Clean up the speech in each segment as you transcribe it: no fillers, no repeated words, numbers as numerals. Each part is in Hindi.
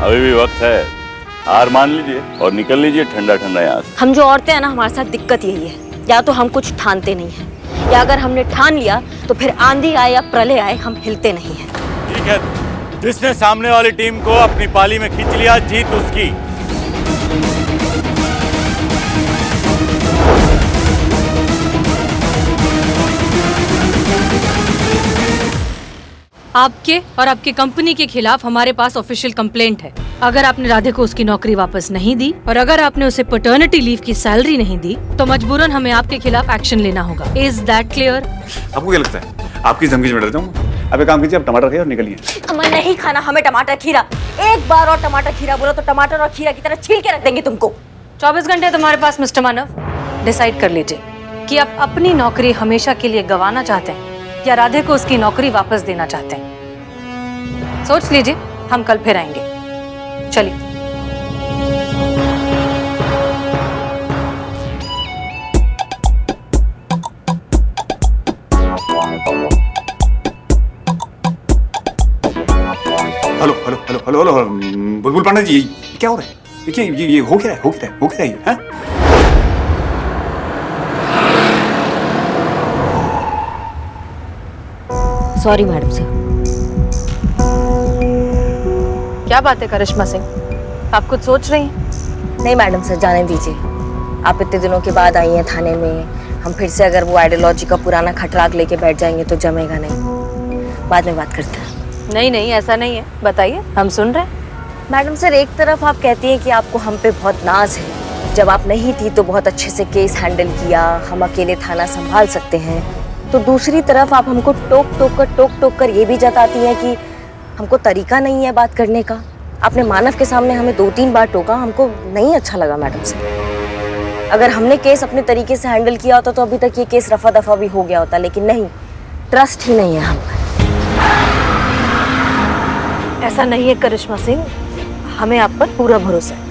अभी भी वक्त है, हार मान लीजिए और निकल लीजिए ठंडा ठंडा यहाँ से। हम जो औरतें हैं ना, हमारे साथ दिक्कत यही है, या तो हम कुछ ठानते नहीं हैं, या अगर हमने ठान लिया तो फिर आंधी आए या प्रलय आए हम हिलते नहीं हैं। ठीक है, जिसने सामने वाली टीम को अपनी पाली में खींच लिया, जीत उसकी। आपके और आपकी कंपनी के खिलाफ हमारे पास ऑफिशियल कंप्लेंट है। अगर आपने राधे को उसकी नौकरी वापस नहीं दी और अगर आपने उसे पैटर्निटी लीव की सैलरी नहीं दी तो मजबूरन हमें आपके खिलाफ एक्शन लेना होगा। Is that clear? आपको क्या लगता है आपकी धमकी में डरता हूँ? अब एक काम कीजिए, आप टमाटर खाइए और निकलिए। हमें नहीं खाना, हमें टमाटर खीरा। एक बार और टमाटर खीरा बोलो तो टमाटर और खीरा की तरह छील के रख देंगे तुमको। 24 घंटे तुम्हारे पास मिस्टर मानव। डिसाइड कर लीजिए कि आप अपनी नौकरी हमेशा के लिए गंवाना चाहते हैं या राधे को उसकी नौकरी वापस देना चाहते हैं। सोच लीजिए, हम कल फिर आएंगे। चलिए। Hello hello hello hello hello बुलबुल पांडे जी, क्या हो रहा है? देखिए ये हो क्या रहा है, हो क्या रहा है, हो क्या रहा है? Sorry madam sir. क्या बात है करिश्मा सिंह, आप कुछ सोच रही हैं? नहीं मैडम सर, जाने दीजिए। आप इतने दिनों के बाद आई हैं थाने में, हम फिर से अगर वो आइडियोलॉजी का पुराना खटराग लेके बैठ जाएंगे तो जमेगा नहीं। बाद में बात करते हैं। नहीं नहीं, ऐसा नहीं है, बताइए, हम सुन रहे हैं। मैडम सर, एक तरफ आप कहती हैं कि आपको हम पे बहुत नाज है, जब आप नहीं थी तो बहुत अच्छे से केस हैंडल किया, हम अकेले थाना संभाल सकते हैं, तो दूसरी तरफ आप हमको टोक टोक कर ये भी जताती हैं कि हमको तरीका नहीं है बात करने का। आपने मानव के सामने हमें 2-3 बार टोका, हमको नहीं अच्छा लगा मैडम सर। अगर हमने केस अपने तरीके से हैंडल किया होता तो अभी तक ये केस रफा दफा भी हो गया होता, लेकिन नहीं, ट्रस्ट ही नहीं है हम पर। ऐसा नहीं है करिश्मा सिंह, हमें आप पर पूरा भरोसा है।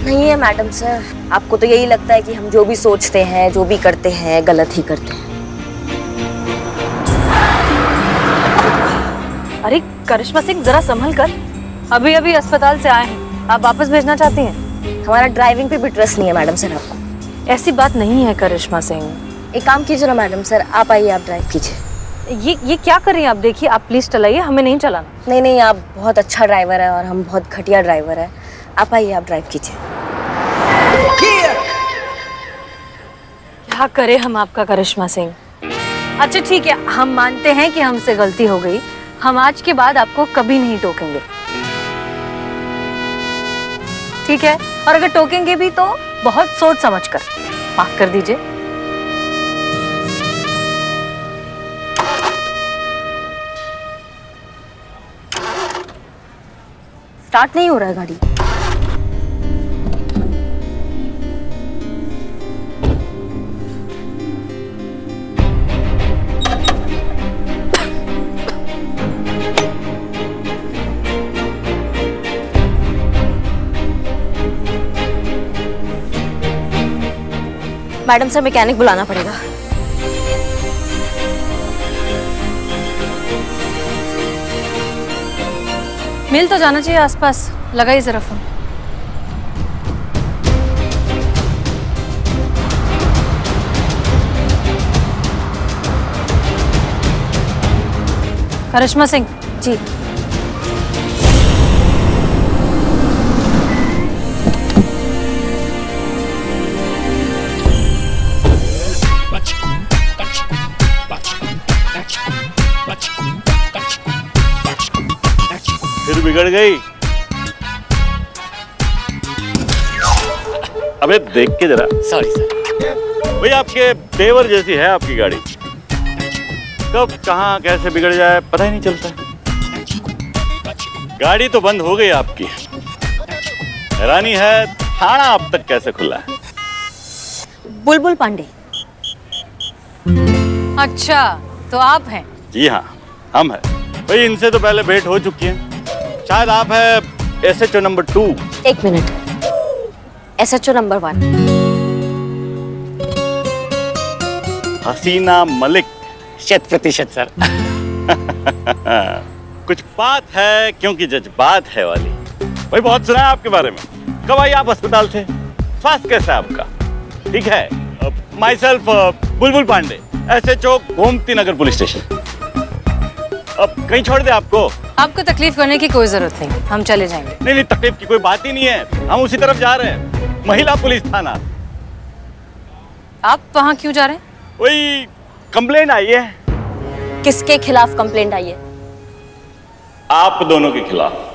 नहीं है मैडम सर, आपको तो यही लगता है कि हम जो भी सोचते हैं, जो भी करते हैं, गलत ही करते हैं। अरे करिश्मा सिंह, जरा संभल कर, अभी अभी अस्पताल से आए हैं, आप वापस भेजना चाहती हैं? हमारा ड्राइविंग पे भी ट्रस्ट नहीं है मैडम सर आपको। ऐसी बात नहीं है करिश्मा सिंह। एक काम कीजिए ना मैडम सर, आप आइए, आप ड्राइव कीजिए। ये क्या कर रही हैं आप? देखिए, आप प्लीज चलाइए, हमें नहीं चलाना। नहीं नहीं, आप बहुत अच्छा ड्राइवर है और हम बहुत घटिया ड्राइवर है। आप आइए, आप ड्राइव कीजिए। क्या करे हम आपका करिश्मा सिंह। अच्छा ठीक है, हम मानते हैं कि हमसे गलती हो गई, हम आज के बाद आपको कभी नहीं टोकेंगे, ठीक है? और अगर टोकेंगे भी तो बहुत सोच समझ कर। माफ कर दीजिए। स्टार्ट नहीं हो रहा है गाड़ी। मैडम सर, मैकेनिक बुलाना पड़ेगा। मिल तो जाना चाहिए आसपास, लगाइए जरा फोन। करिश्मा सिंह जी। फिर बिगड़ गई। अबे देख के जरा। Sorry sir. भाई आपके तेवर जैसी है आपकी गाड़ी, कब कहाँ कैसे बिगड़ जाए पता ही नहीं चलता। गाड़ी तो बंद हो गई आपकी, हैरानी है थाना अब तक कैसे खुला है। बुलबुल पांडे। अच्छा, तो आप हैं? जी हाँ, हम हैं। भाई इनसे तो पहले भेंट हो चुकी है, शायद आप है SHO नंबर 2। एक मिनट, SHO नंबर 1 हसीना मलिक। 100% सर। कुछ बात है क्योंकि जज्बात है वाली। भाई बहुत सुना है आपके बारे में। कब आई आप अस्पताल से? स्वास्थ्य कैसा है आपका? ठीक है। My self Bulbul Pandey, SHO Gomti Nagar police station. अब कहीं छोड़ दे आपको? आपको तकलीफ करने की कोई जरूरत नहीं, हम चले जाएंगे। नहीं नहीं, तकलीफ की कोई बात ही नहीं है, हम उसी तरफ जा रहे हैं, महिला पुलिस थाना। आप वहाँ क्यों जा रहे हैं? वही कंप्लेंट आई है। किसके खिलाफ कंप्लेंट आई है? आप दोनों के खिलाफ।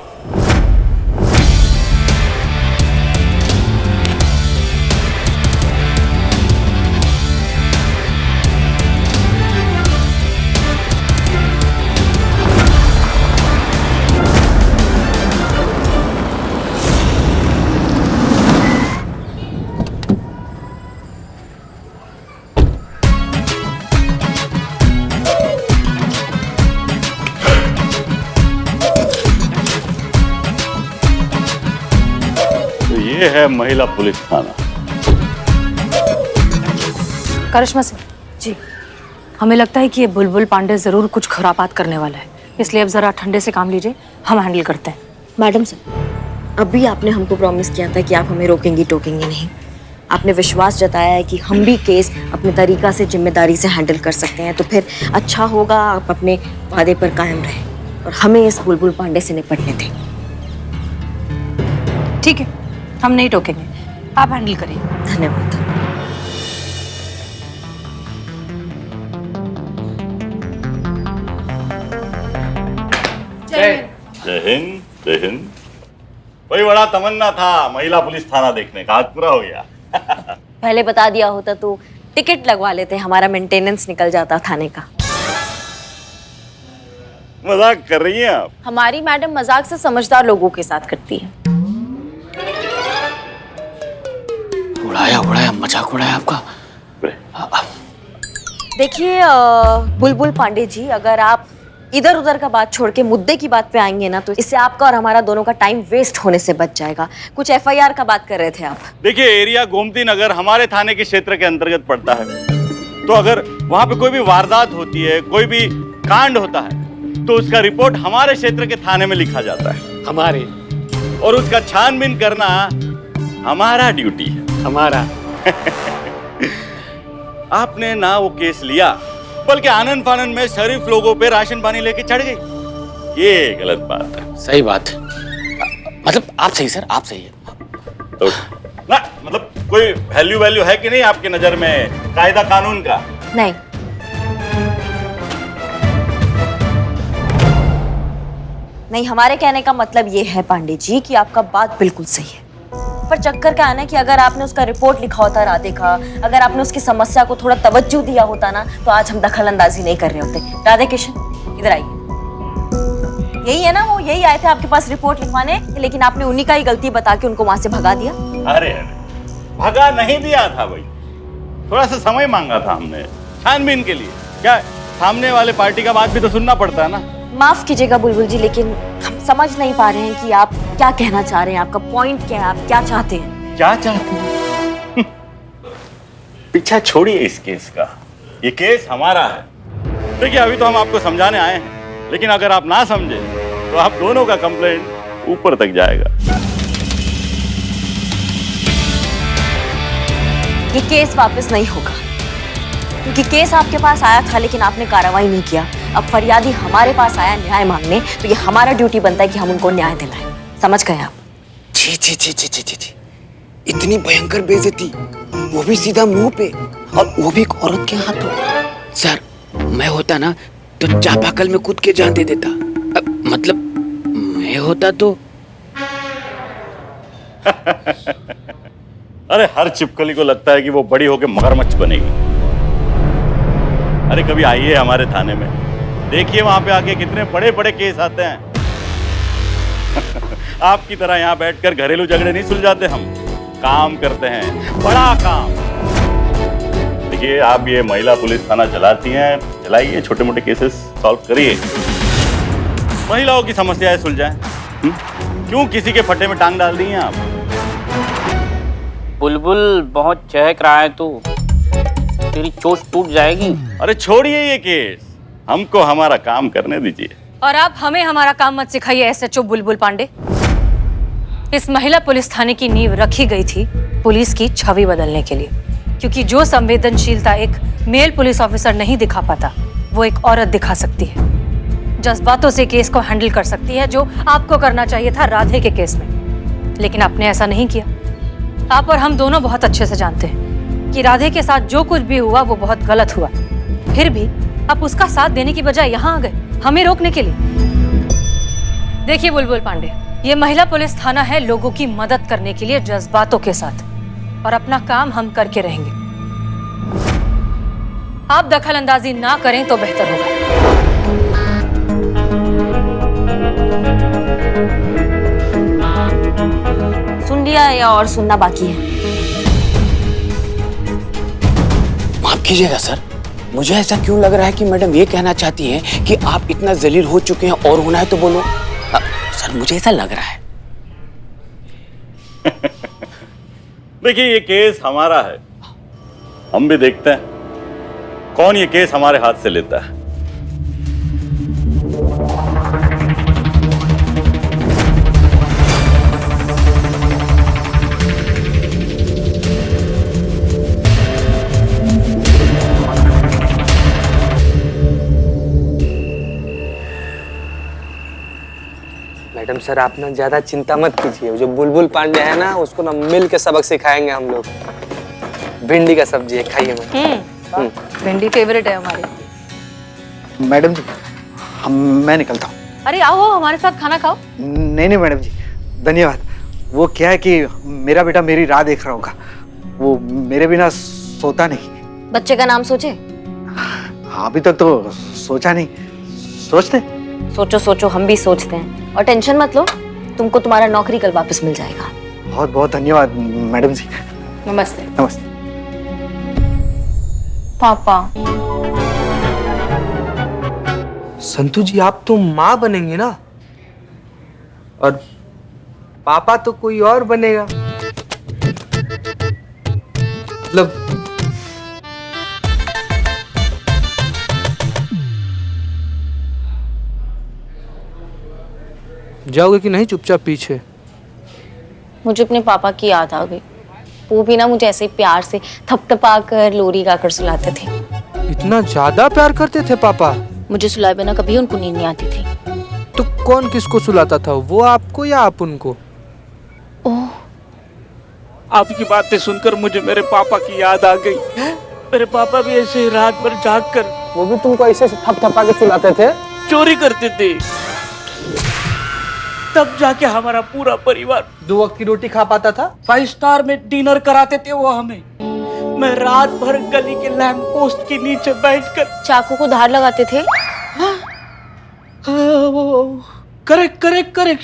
ये है महिला पुलिस थाना। करिश्मा सिंह जी, हमें लगता है कि ये बुलबुल पांडे जरूर कुछ खुरापात करने वाला है, इसलिए अब जरा ठंडे से काम लीजिए, हम हैंडल करते हैं। मैडम सर, अभी आपने हमको प्रॉमिस किया था कि आप हमें रोकेंगी टोकेंगी नहीं। आपने विश्वास जताया है कि हम भी केस अपने तरीका से जिम्मेदारी से हैंडल कर सकते हैं, तो फिर अच्छा होगा आप अपने वादे पर कायम रहें और हमें इस बुलबुल पांडे से निपटने दें। ठीक है, हम नहीं टोकेंगे, आप हैंडल करिए। धन्यवाद। जय हिंद, जय हिंद। वही बड़ा तमन्ना था महिला पुलिस थाना देखने का, आज पूरा हो गया। पहले बता दिया होता तो टिकट लगवा लेते, हमारा मेंटेनेंस निकल जाता थाने का। मजाक कर रही हैं आप? हमारी मैडम मजाक से समझदार लोगों के साथ करती है। उड़ाया मजाक उड़ाया आपका। देखिए बुलबुल पांडे जी, अगर आप इधर उधर का बात छोड़ के मुद्दे की बात पे आएंगे ना, तो इससे आपका और हमारा दोनों का टाइम वेस्ट होने से बच जाएगा। कुछ FIR का बात कर रहे थे आप। देखिए, एरिया गोमती नगर हमारे थाने के क्षेत्र के अंतर्गत पड़ता है, तो अगर वहां पे कोई भी वारदात होती है, कोई भी कांड होता है, तो उसका रिपोर्ट हमारे क्षेत्र के थाने में लिखा जाता है। हमारे और उसका छानबीन करना हमारा ड्यूटी है। हमारा आपने ना वो केस लिया, बल्कि आनन फानन में शरीफ लोगों पे राशन पानी लेके चढ़ गई। ये गलत बात है। सही बात है, मतलब आप सही सर, आप सही है। तो ना मतलब कोई वैल्यू है कि नहीं आपकी नजर में कायदा कानून का? नहीं, नहीं, हमारे कहने का मतलब ये है पांडे जी कि आपका बात बिल्कुल सही है, पर चक्कर क्या है ना कि अगर आपने उसका रिपोर्ट लिखा होता राधे का, अगर आपने उसकी समस्या को थोड़ा तवज्जो दिया होता ना, तो आज हम दखल अंदाजी नहीं कर रहे होते। राधे किशन, इधर आइए। यही है ना, वो यही आए थे आपके पास रिपोर्ट लिखवाने, लेकिन आपने उन्हीं का ही गलती बता के उनको वहां से भगा दिया। अरे भगा नहीं दिया था भाई, थोड़ा सा समय मांगा था हमने छानबीन के लिए। क्या सामने वाले पार्टी का बात भी तो सुनना पड़ता है ना। माफ कीजिएगा बुलबुल जी, लेकिन हम समझ नहीं पा रहे हैं कि आप क्या कहना चाह रहे हैं, आपका पॉइंट क्या है, आप क्या चाहते हैं? क्या चाहते हैं? पीछा छोड़िए इस केस का, ये केस हमारा है। देखिए, अभी तो हम आपको समझाने आए हैं, लेकिन अगर आप ना समझे तो आप दोनों का कंप्लेंट ऊपर तक जाएगा। ये केस वापस नहीं होगा, क्योंकि केस आपके पास आया था लेकिन आपने कार्रवाई नहीं किया। अब फरियादी हमारे पास आया न्याय मांगने, तो ये हमारा ड्यूटी बनता है कि हम उनको न्याय दिलाएं। समझ गए आप? छी छी छी छी छी छी छी, इतनी भयंकर बेइज्जती, वो भी सीधा मुंह पे, और वो भी एक औरत के हाथों। सर, मैं होता ना तो चापाकल में कूद के जान दे देता। मतलब मैं होता तो अरे हर चिपकली को लगता है कि वो बड़ी होकर मगरमच्छ बनेगी। अरे कभी आइए हमारे थाने में, देखिए वहां पे आके कितने बड़े बड़े केस आते हैं। आपकी तरह यहाँ बैठकर घरेलू झगड़े नहीं सुलझाते, हम काम करते हैं, बड़ा काम। देखिए, आप ये महिला पुलिस थाना चलाती हैं, चलाइए, छोटे मोटे केसेस सॉल्व करिए, महिलाओं की समस्याएं सुलझाएं। क्यों किसी के फट्टे में टांग डाल दी हैं आप? बुलबुल बहुत चहक रहा है, तो तेरी चोट टूट जाएगी। अरे छोड़िए ये केस, हमको हमारा काम करने दीजिए। और आप हमें हमारा काम मत सिखाइए एसएचओ बुलबुल पांडे। इस महिला पुलिस थाने की नींव रखी गई थी पुलिस की छवि बदलने के लिए, क्योंकि जो संवेदनशीलता एक मेल पुलिस ऑफिसर नहीं दिखा पाता वो एक औरत दिखा सकती है। जज्बातों से केस को हैंडल कर सकती है, जो आपको करना चाहिए था राधे के केस में, लेकिन आपने ऐसा नहीं किया। आप और हम दोनों बहुत अच्छे से जानते हैं कि राधे के साथ जो कुछ भी हुआ वो बहुत गलत हुआ, फिर भी आप उसका साथ देने की बजाय यहाँ आ गए हमें रोकने के लिए। देखिए बुलबुल पांडे, ये महिला पुलिस थाना है लोगों की मदद करने के लिए जज्बातों के साथ, और अपना काम हम करके रहेंगे। आप दखल अंदाजी ना करें तो बेहतर होगा। सुन लिया या और सुनना बाकी है? माफ कीजिएगा सर, मुझे ऐसा क्यों लग रहा है कि मैडम ये कहना चाहती हैं कि आप इतना जलील हो चुके हैं और होना है तो बोलो। सर मुझे ऐसा लग रहा है। देखिए, ये केस हमारा है, हम भी देखते हैं कौन ये केस हमारे हाथ से लेता है। मैडम सर, आप ना ज्यादा चिंता मत कीजिए। जो बुलबुल पांडे है ना, उसको ना मिल के सबक सिखाएंगे हम लोग। भिंडी का सब्जी है, खाइए। भिंडी फेवरेट है हमारी। मैडम जी, मैं निकलता हूँ। अरे आओ हमारे साथ खाना खाओ। नहीं मैडम जी, धन्यवाद। वो क्या है कि मेरा बेटा मेरी राह देख रहा होगा, वो मेरे बिना सोता नहीं। बच्चे का नाम सोचे? अभी तक तो सोचा नहीं, सोचते। सोचो सोचो, हम भी सोचते हैं, और टेंशन मत लो, तुमको तुम्हारा नौकरी कल वापस मिल जाएगा। बहुत बहुत धन्यवाद मैडम जी। नमस्ते। नमस्ते। पापा, संतू जी, आप तो माँ बनेंगे ना, और पापा तो कोई और बनेगा। मतलब जाओगे कि नहीं चुपचाप पीछे? मुझे अपने पापा की याद आ गई। वो भी ना मुझे ऐसे ही प्यार से थपथपा कर लोरी गाकर सुलाते थे। इतना ज्यादा प्यार करते थे पापा? मुझे सुलाए बिना कभी उनको नींद नहीं आती थी। तो कौन किसको सुलाता था, वो आपको या आप उनको? ओह, आपकी बातें सुनकर मुझे मेरे पापा की याद आ गई। मेरे पापा भी ऐसे ही रात भर जाग कर, वो भी तुमको ऐसे थपथपा के सुलाते थे? चोरी करते थे, तब जाके हमारा पूरा परिवार 2 वक्त की रोटी खा पाता था। 5 स्टार में डिनर कराते थे वो हमें। मैं रात भर गली के लैंप पोस्ट के नीचे बैठकर चाकू को धार लगाते थे। करेक्ट करेक्ट करेक्ट,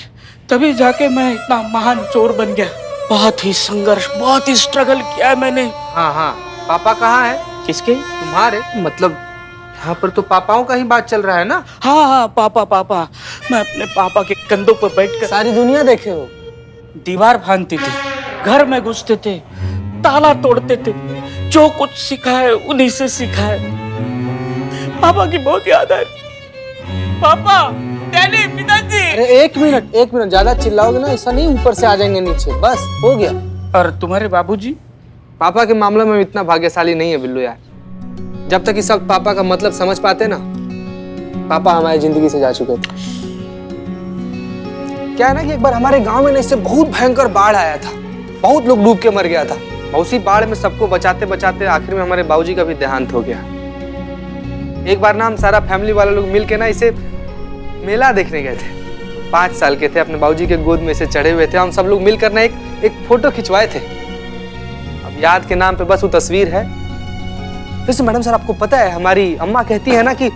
तभी जाके मैं इतना महान चोर बन गया। बहुत ही संघर्ष, बहुत ही स्ट्रगल किया है मैंने। हाँ, पापा कहाँ है? किसके? तुम्हारे। मतलब यहाँ पर तो पापाओं का ही बात चल रहा है ना? हाँ, पापा। मैं अपने पापा के कंधों पर बैठकर सारी दुनिया देखे हो। दीवार फांदते थे, घर में घुसते थे, ताला तोड़ते थे, जो कुछ सीखा है उन्हीं से सीखा है। पापा की बहुत याद है। पापा, डैडी, पिताजी। अरे एक मिनट, ज्यादा चिल्लाओगे ना, ऐसा नहीं ऊपर से आ जाएंगे नीचे, बस हो गया। और तुम्हारे बाबूजी? पापा के मामले में इतना भाग्यशाली नहीं है बिल्लू यार। जब तक इस वक्त पापा का मतलब समझ पाते ना, पापा हमारी जिंदगी से जा चुके थे। क्या है ना कि एक बार हमारे गांव में इससे बहुत भयंकर बाढ़ आया था, बहुत लोग डूब के मर गया था। उसी बाढ़ में सबको बचाते बचाते आखिर में हमारे बाबूजी का भी देहांत हो गया। एक बार ना हम सारा फैमिली वाले लोग मिल के ना इसे मेला देखने गए थे। 5 साल के थे, अपने बाबूजी के गोद में से चढ़े हुए थे। हम सब लोग मिलकर ना एक फोटो खिंचवाए थे। अब याद के नाम पे बस वो तस्वीर है। वैसे मैडम सर, आपको पता है हमारी अम्मा कहती है ना कि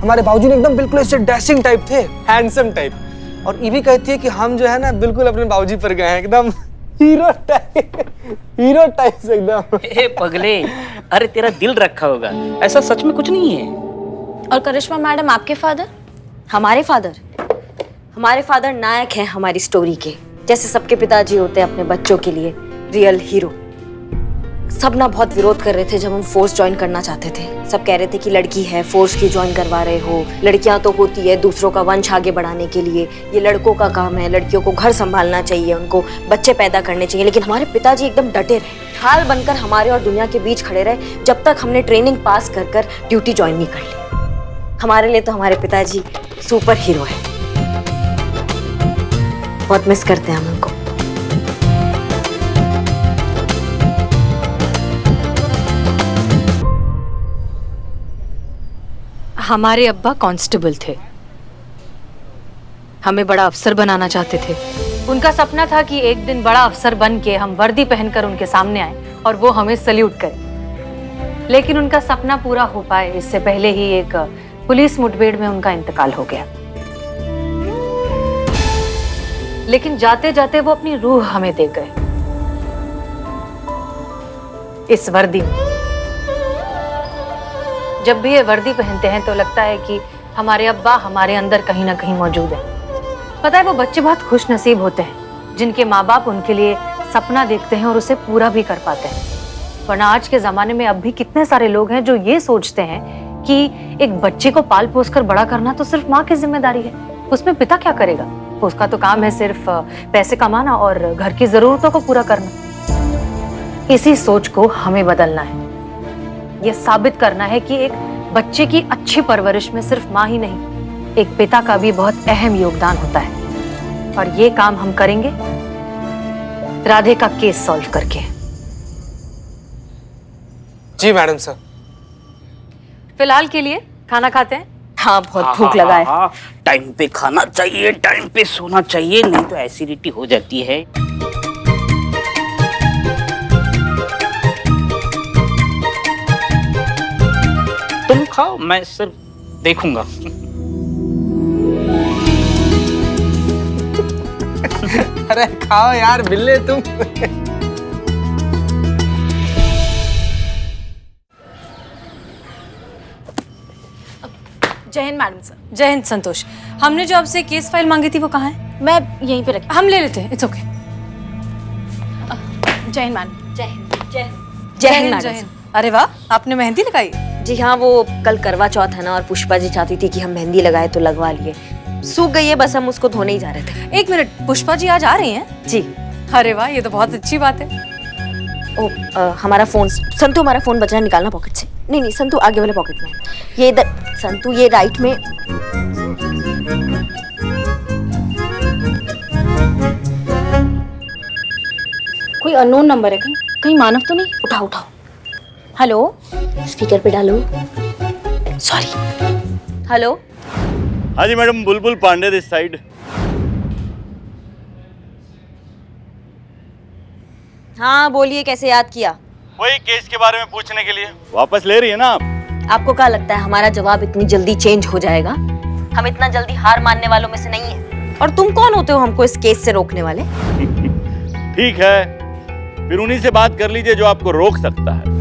हमारे बाबूजी ने एकदम बिल्कुल ऐसे डैशिंग टाइप थे, हैंडसम टाइप। और ये भी कहती है कि हम जो है ना बिल्कुल अपने बाबूजी पर गए हैं, एकदम हीरो टाइप से एकदम। ए पगले, अरे तेरा दिल रखा होगा, ऐसा सच में कुछ नहीं है। और करिश्मा मैडम, आपके फादर? हमारे फादर नायक हैं हमारी स्टोरी के, जैसे सबके पिताजी होते हैं अपने बच्चों के लिए रियल हीरो। सब ना बहुत विरोध कर रहे थे जब हम फोर्स ज्वाइन करना चाहते थे। सब कह रहे थे कि लड़की है, फोर्स क्यों ज्वाइन करवा रहे हो, लड़कियां तो होती है दूसरों का वंश आगे बढ़ाने के लिए, ये लड़कों का काम है, लड़कियों को घर संभालना चाहिए, उनको बच्चे पैदा करने चाहिए। लेकिन हमारे पिताजी एकदम डटे रहे, ढाल बनकर हमारे और दुनिया के बीच खड़े रहे जब तक हमने ट्रेनिंग पास कर कर ड्यूटी ज्वाइन नहीं कर ली। हमारे लिए तो हमारे पिताजी सुपर हीरो है, बहुत मिस करते हैं हम उनको। हमारे अब्बा कांस्टेबल थे, हमें बड़ा अफसर बनाना चाहते थे। उनका सपना था कि एक दिन बड़ा अफसर बन के हम वर्दी पहनकर उनके सामने आए और वो हमें सल्यूट करें। लेकिन उनका सपना पूरा हो पाए इससे पहले ही एक पुलिस मुठभेड़ में उनका इंतकाल हो गया। लेकिन जाते जाते वो अपनी रूह हमें दे गए इस वर्दी में। जब भी ये वर्दी पहनते हैं तो लगता है कि हमारे अब्बा हमारे अंदर कहीं ना कहीं मौजूद है। पता है, वो बच्चे बहुत खुश नसीब होते हैं जिनके माँ बाप उनके लिए सपना देखते हैं और उसे पूरा भी कर पाते हैं। वरना आज के जमाने में अब भी कितने सारे लोग हैं जो ये सोचते हैं कि एक बच्चे को पाल पोस कर बड़ा करना तो सिर्फ माँ की जिम्मेदारी है, उसमें पिता क्या करेगा, उसका तो काम है सिर्फ पैसे कमाना और घर की जरूरतों को पूरा करना। इसी सोच को हमें बदलना है। ये साबित करना है कि एक बच्चे की अच्छी परवरिश में सिर्फ माँ ही नहीं, एक पिता का भी बहुत अहम योगदान होता है। और ये काम हम करेंगे राधे का केस सॉल्व करके। जी मैडम सर। फिलहाल के लिए खाना खाते हैं। हाँ, बहुत भूख लगा है। टाइम पे खाना चाहिए, टाइम पे सोना चाहिए, नहीं तो एसिडिटी हो जाती है। तुम खाओ, मैं सिर्फ देखूंगा। अरे खाओ यार बिल्ले तुम। जय हिंद मैडम सर। जय हिंद संतोष। हमने जो आपसे केस फाइल मांगी थी वो कहाँ है? मैं यहीं पे रखी। हम ले लेते हैं, इट्स ओके। जय हिंद मैडम। जय हिंद। जय हिंद। जय हिंद मैडम। अरे वाह, आपने मेहंदी लगाई? जी हाँ, वो कल करवा चौथ है ना और पुष्पा जी चाहती थी कि हम मेहंदी लगाए तो लगवा लिए। सूख गई है, बस हम उसको धोने ही जा रहे थे। एक मिनट, पुष्पा जी आज आ रही हैं? जी। अरे वाह, ये तो बहुत अच्छी बात है। ओ, हमारा फोन, संतु हमारा फोन बचा, निकालना पॉकेट से। नहीं नहीं संतु, आगे वाले पॉकेट में। ये इधर संतु, ये राइट में। कोई अननोन नंबर है, कहीं मानव तो नहीं? उठाओ उठाओ। हेलो, स्पीकर पे डालो। सॉरी। हेलो। हाँ जी madam, Bulbul Pandey this side. हाँ बोलिए, कैसे याद किया? वही केस के बारे में पूछने के लिए। वापस ले रही है ना आप? आपको क्या लगता है हमारा जवाब इतनी जल्दी चेंज हो जाएगा? हम इतना जल्दी हार मानने वालों में से नहीं है। और तुम कौन होते हो हमको इस केस से रोकने वाले? ठीक है, फिर उन्हीं से बात कर लीजिए जो आपको रोक सकता है।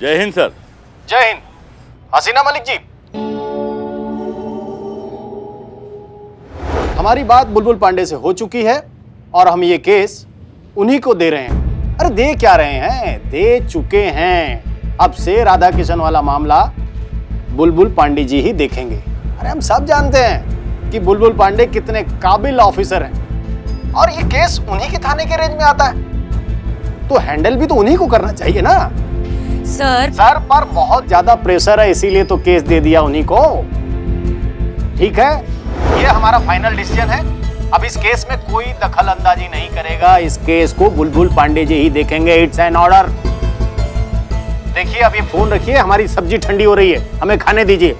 जय हिंद सर। जय हिंद। हसीना मलिक जी, हमारी बात बुलबुल पांडे से हो चुकी है और हम ये केस उन्हीं को दे रहे हैं। अरे दे क्या रहे हैं, दे चुके हैं। अब से राधा किशन वाला मामला बुलबुल पांडे जी ही देखेंगे। अरे हम सब जानते हैं कि बुलबुल पांडे कितने काबिल ऑफिसर हैं और ये केस उन्हीं के थाने के रेंज में आता है, तो हैंडल भी तो उन्हीं को करना चाहिए ना। सर पर बहुत ज्यादा प्रेशर है, इसीलिए तो केस दे दिया उन्हीं को। ठीक है, ये हमारा फाइनल डिसीजन है। अब इस केस में कोई दखल अंदाजी नहीं करेगा, इस केस को बुलबुल पांडे जी ही देखेंगे। It's an order. देखिए, अब ये फोन रखिए, हमारी सब्जी ठंडी हो रही है, हमें खाने दीजिए।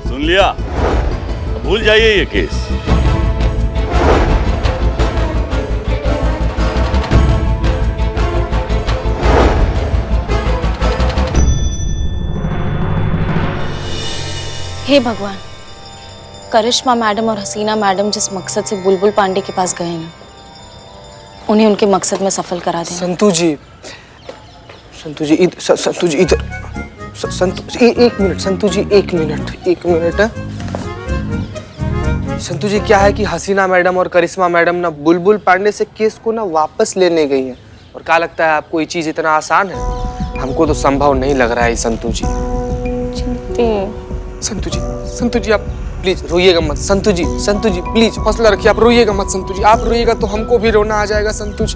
सुन लिया, भूल जाइए ये केस। हे भगवान, करिश्मा मैडम और हसीना मैडम जिस मकसद से बुलबुल पांडे के पास गए हैं, उन्हें उनके मकसद में सफल करा दें। संतु जी इधर। संतु एक मिनट संतु जी, एक मिनट। संतु जी, क्या है कि हसीना मैडम और करिश्मा मैडम ना बुलबुल पांडे से केस को ना वापस लेने गई हैं। और क्या लगता है आपको ये चीज इतना आसान है? हमको तो संभव नहीं लग रहा है संतु जी। संतु जी आप प्लीज रोइएगा मत। संतु जी प्लीज हौसला रखिए, आप रोइएगा मत संतु जी। आप रोइएगा तो हमको भी रोना आ जाएगा संतु जी।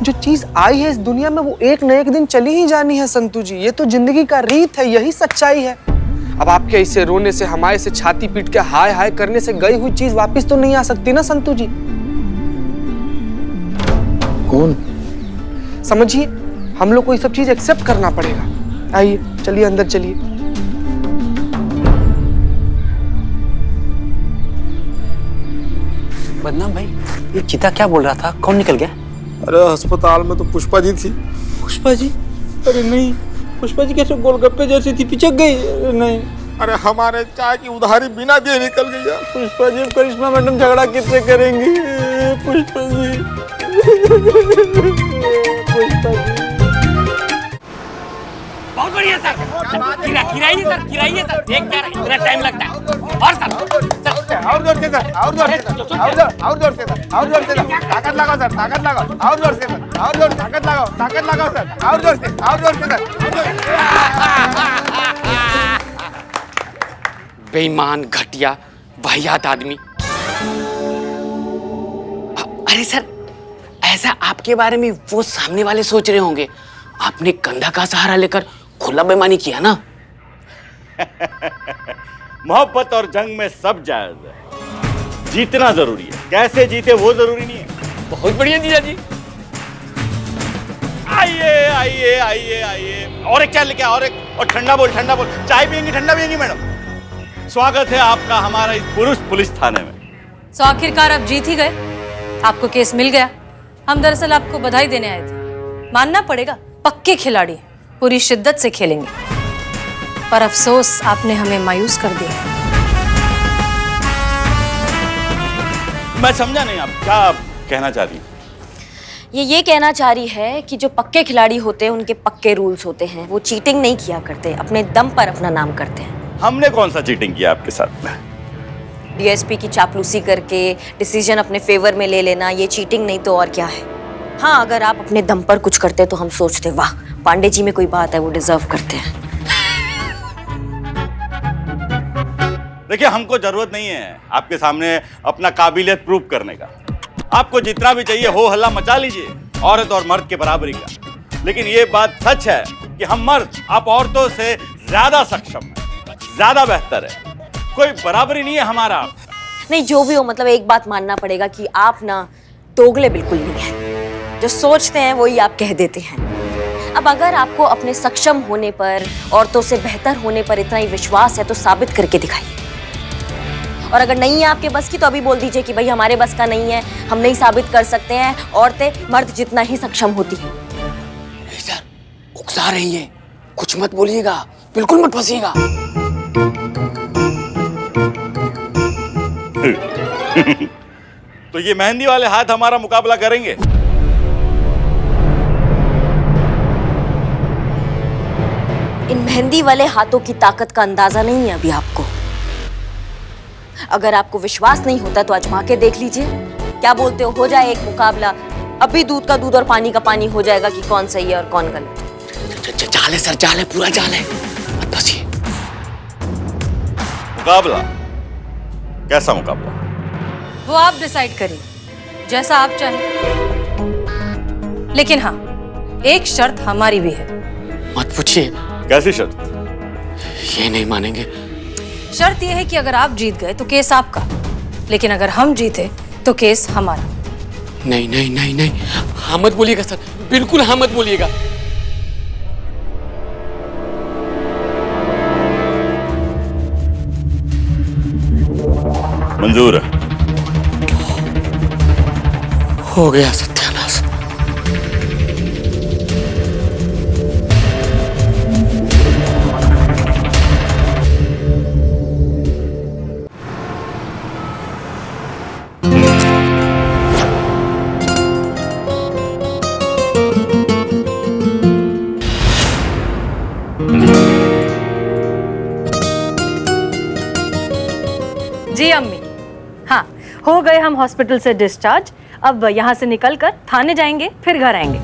जो चीज आई है इस दुनिया में वो एक न एक दिन चली ही जानी है संतु जी। ये तो जिंदगी का रीत है, यही सच्चाई है। अब आपके ऐसे रोने से, हमारे से छाती पीट के हाय हाय करने से गई हुई चीज वापस तो नहीं आ सकती ना संतु जी। कौन? समझिए, हम लोग को ये सब चीज एक्सेप्ट करना पड़ेगा। आइए चलिए अंदर चलिए। बदनाम भाई, ये चीता क्या बोल रहा था? कौन निकल गया? अरे अस्पताल में तो पुष्पा जी थी। पुष्पा जी? अरे नहीं, पुष्पा जी कैसे गोलगप्पे जैसी थी, पिचक गई? अरे नहीं। अरे हमारे चाय की उधारी बिना दिए निकल गई यार। पुष्पा जी, करिश्मा मैडम झगड़ा किससे करेंगी? पुष्पा जी, पुष्पा जी। बहुत बढ़िया सर, गिराइए सर, गिराइए सर। देख क्या इतना टाइम लगता है? और सर, और जोर से सर, और जोर से सर, और जोर से सर, और जोर से सर, ताकत लगाओ सर, ताकत लगाओ, और जोर से सर, और जोर, ताकत लगाओ सर, और जोर से सर। बेईमान, घटिया, वाहियात आदमी। अरे सर, ऐसा आपके बारे में वो सामने वाले सोच रहे होंगे। आपने कंधा का सहारा लेकर खुला बेईमानी किया ना। मोहब्बत और जंग में सब जायज है। जीतना जरूरी है, कैसे जीते वो जरूरी नहीं है। बहुत बढ़िया जीजा जी। आइए आइए आइए आइए, और एक चाय लेके आओ, और ठंडा बोल। चाय पियेंगी, ठंडा पियेंगी मैडम? स्वागत है आपका हमारा इस पुलिस थाने में। तो आखिरकार आप जीत ही गए, आपको केस मिल गया। हम दरअसल आपको बधाई देने आए थे। मानना पड़ेगा, पक्के खिलाड़ी हैं, पूरी शिद्दत से खेलेंगे। पर अफसोस आपने हमें मायूस कर दिया। मैं समझा नहीं, आप क्या कहना चाह रही हैं? ये कहना चाह रही है कि जो पक्के खिलाड़ी होते हैं उनके पक्के रूल्स होते हैं। वो चीटिंग नहीं किया करते, अपने दम पर अपना नाम करते हैं। हमने कौन सा चीटिंग किया आपके साथ में? डीएसपी की चापलूसी करके डिसीजन अपने फेवर में ले लेना, ये चीटिंग नहीं तो और क्या है। हाँ, अगर आप अपने दम पर कुछ करते तो हम सोचते वाह, पांडे जी में कोई बात है, वो डिजर्व करते हैं। देखिए, हमको जरूरत नहीं है आपके सामने अपना काबिलियत प्रूव करने का। आपको जितना भी चाहिए हो हल्ला मचा लीजिए, औरत और मर्द के बराबरी का। लेकिन ये बात सच है कि हम मर्द आप औरतों से ज्यादा सक्षम हैं, ज्यादा बेहतर है। कोई बराबरी नहीं है हमारा। नहीं, जो भी हो, मतलब एक बात मानना पड़ेगा कि आप ना दोगले बिल्कुल नहीं हैं। जो सोचते हैं वही आप कह देते हैं। अब अगर आपको अपने सक्षम होने पर, औरतों से बेहतर होने पर इतना ही विश्वास है तो साबित करके दिखाइए। और अगर नहीं है आपके बस की तो अभी बोल दीजिए कि भाई हमारे बस का नहीं है, हम नहीं साबित कर सकते हैं। औरतें मर्द जितना ही सक्षम होती हैं। सर, उकसा रही है, कुछ मत बोलिएगा, बिल्कुल मत फंसिएगा। तो ये मेहंदी वाले हाथ हमारा मुकाबला करेंगे? इन मेहंदी वाले हाथों की ताकत का अंदाजा नहीं है अभी आपको। अगर आपको विश्वास नहीं होता तो आजमा के देख लीजिए। क्या बोलते हो जाए एक मुकाबला? अभी दूध का दूध और पानी का पानी हो जाएगा कि कौन सही है और कौन गलत। जाल है सर, जाल है, पूरा जाल है, मत फंसिए। मुकाबला? कैसा मुकाबला? वो आप डिसाइड करिए, जैसा आप चाहें। लेकिन हाँ, एक शर्त हमारी भी है। मत पूछिए। कैसी शर्त? ये नहीं मानेंगे। शर्त यह है कि अगर आप जीत गए तो केस आपका, लेकिन अगर हम जीते तो केस हमारा। नहीं नहीं नहीं नहीं, हाँ मत बोलिएगा सर, बिल्कुल हाँ मत बोलिएगा। मंजूर है। हो गया सत्यानाश। हम हॉस्पिटल से डिस्चार्ज। अब यहाँ से निकलकर थाने जाएंगे, फिर घर आएंगे।